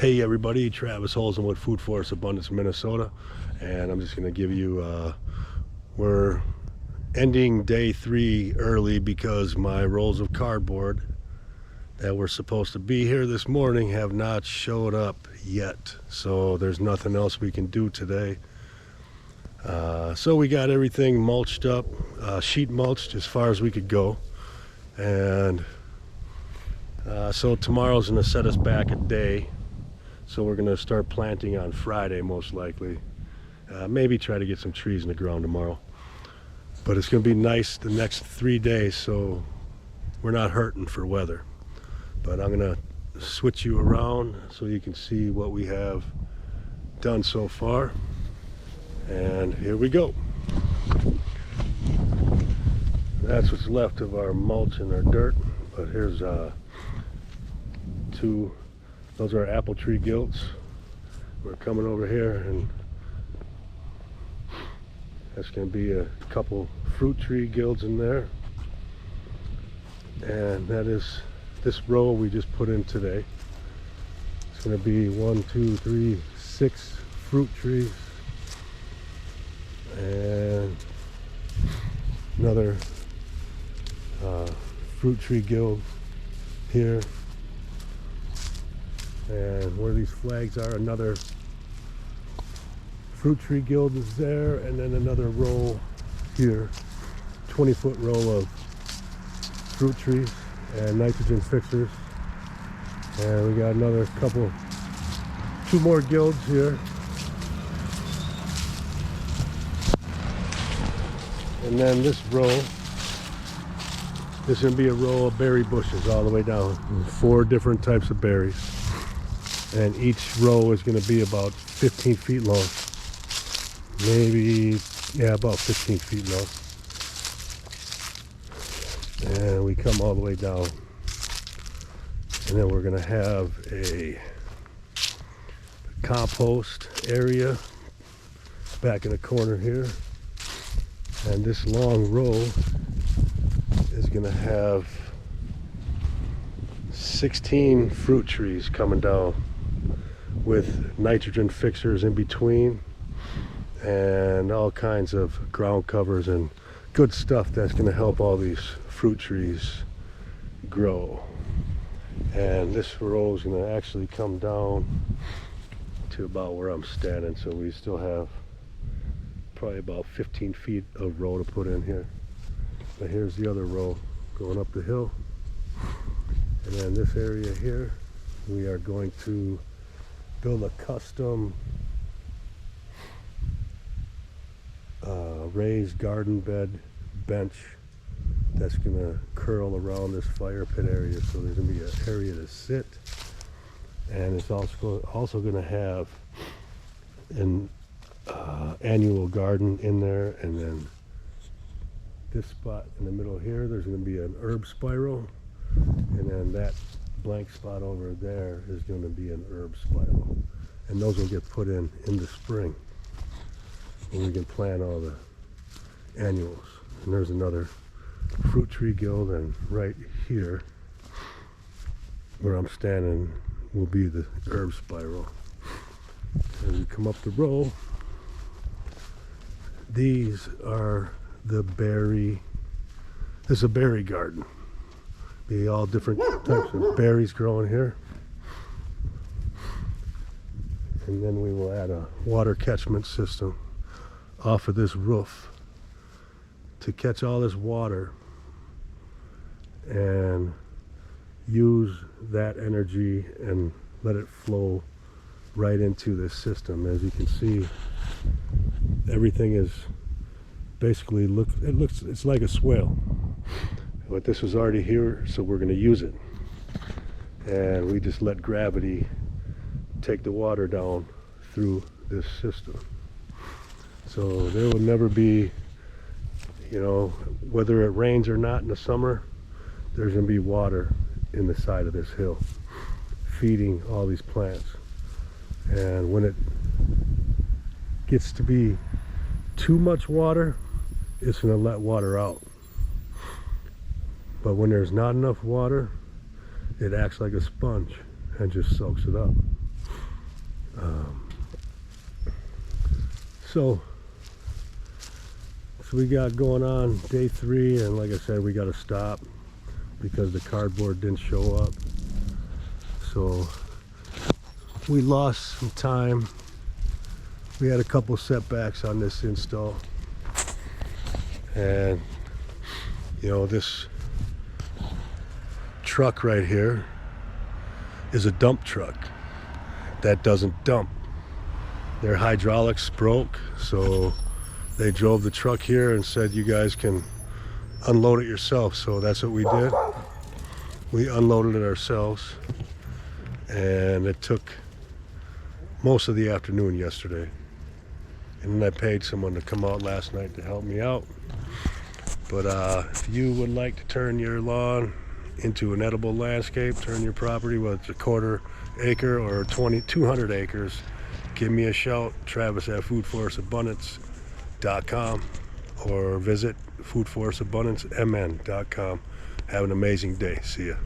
Hey everybody, Travis Holzen with Food Forest Abundance, Minnesota, and I'm just going to give you, we're ending day 3 early because my rolls of cardboard that were supposed to be here this morning have not showed up yet, so there's nothing else we can do today. So we got everything mulched up, sheet mulched as far as we could go, and so tomorrow's going to set us back a day. So we're going to start planting on Friday, most likely. Maybe try to get some trees in the ground tomorrow. But it's going to be nice the next 3 days, so we're not hurting for weather. But I'm going to switch you around so you can see what we have done so far. And here we go. That's what's left of our mulch and our dirt. But here's those are apple tree gilts. We're coming over here, and that's going to be a couple fruit tree gilts in there. And that is this row we just put in today. It's going to be 1, 2, 3, 6 fruit trees, and another fruit tree gilt here. And where these flags are, another fruit tree gilt is there, and then another row here, 20-foot row of fruit trees and nitrogen fixers. And we got another two more gilts here. And then this row, this is going to be a row of berry bushes all the way down, 4 different types of berries. And each row is going to be about 15 feet long. Maybe, yeah, about 15 feet long. And we come all the way down. And then we're going to have a compost area back in the corner here. And this long row is going to have 16 fruit trees coming down, with nitrogen fixers in between and all kinds of ground covers and good stuff that's going to help all these fruit trees grow. And this row is going to actually come down to about where I'm standing, so we still have probably about 15 feet of row to put in here. But here's the other row going up the hill, and then this area here we are going to build a custom raised garden bed bench that's going to curl around this fire pit area, so there's going to be an area to sit, and it's also going to have an annual garden in there. And then this spot in the middle here, there's going to be an herb spiral, and then that blank spot over there is going to be an herb spiral, and those will get put in the spring when we can plant all the annuals. And there's another fruit tree gilt, and right here where I'm standing will be the herb spiral. As we come up the row, these are the berry, this is a berry garden. Be all different types of berries growing here. And then we will add a water catchment system off of this roof to catch all this water and use that energy and let it flow right into this system. As you can see, everything is basically, it's like a swale. But this was already here, so we're going to use it. And we just let gravity take the water down through this system. So there will never be, whether it rains or not in the summer, there's going to be water in the side of this hill feeding all these plants. And when it gets to be too much water, it's going to let water out. But when there's not enough water, it acts like a sponge and just soaks it up. So we got going on day 3, and like I said, we got to stop because the cardboard didn't show up. So we lost some time. We had a couple setbacks on this install, and you know, this truck right here is a dump truck that doesn't dump. Their hydraulics broke, so they drove the truck here and said you guys can unload it yourself. So that's what we did. We unloaded it ourselves, and it took most of the afternoon yesterday. And then I paid someone to come out last night to help me out. But if you would like to turn your lawn into an edible landscape, turn your property, whether it's a 1/4 acre or 200 acres, give me a shout, Travis at foodforestabundance.com, or visit foodforestabundancemn.com. Have an amazing day. See ya.